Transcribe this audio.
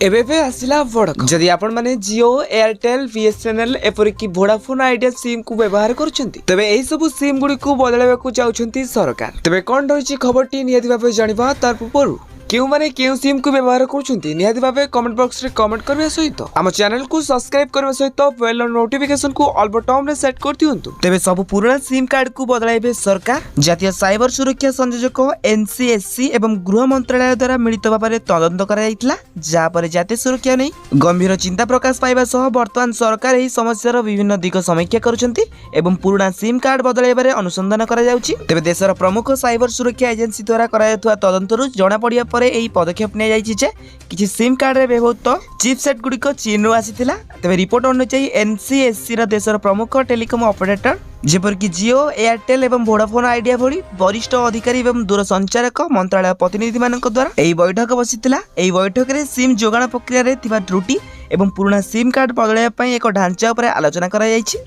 एबे आसिला वोडाफोन जदि आपण माने जियो एयरटेल बीएसएनएल एपरिक वोडाफोन आइडिया सिम को व्यवहार करुछंती तबे एही सब सिम गुडी को बदलाइबा को चाहुछंती सरकार। तबे कोन रहिछि खबरटी नियति भाबे जानिबा तार पूर्व क्यों माने क्यों सिम को व्यवहार करुछंती नियति भाबे कमेंट बॉक्स रे कमेंट करबा सहित हम चैनल को सब्सक्राइब करबा सहित बेल नोटिफिकेशन को ऑल बटन रे सेट कर दियंतु। तबे सब पुराना सिम कार्ड को बदलाइबे सरकार। जातीय साइबर सुरक्षा संयोजक एनसीएससी एवं गृह मंत्रालय द्वारा मिलित भाबरे तदंत करा जायतिला जा पर जातीय सुरक्षा नै गंभीर चिंता प्रकाश पाइबा सह वर्तमान सरकार एही समस्यार विभिन्न दिग समीक्षा करुछंती एवं पुराना सिम कार्ड बदलाइबारे अनुसंधान करा जाउची। तबे देशर प्रमुख साइबर सुरक्षा एजेंसी द्वारा करा जायथुवा तदंतरु जणा पडिया पर एही पदक्षेप नै जायछि जे किछि सिम कार्ड रे व्यवहृत चिपसेट गुडिक चीन रो आसीथिला। तबे रिपोर्ट अनुसार एनसीएससी रा देशर प्रमुख टेलीकॉम ऑपरेटर जेपरिक जियो एयरटेल एवं वोडाफोन आइडिया भली वरिष्ठ अधिकारी एवं दूरसंचारक मंत्रालय प्रतिनिधि मानक द्वारा एही बैठक बसिथिला। एही बैठक रे सिम जोगाण प्रक्रिया रे थिबा त्रुटि एवं पुराना सिम कार्ड बदलाइबा पई एक ढांचा उपरे आलोचना करा जायछि।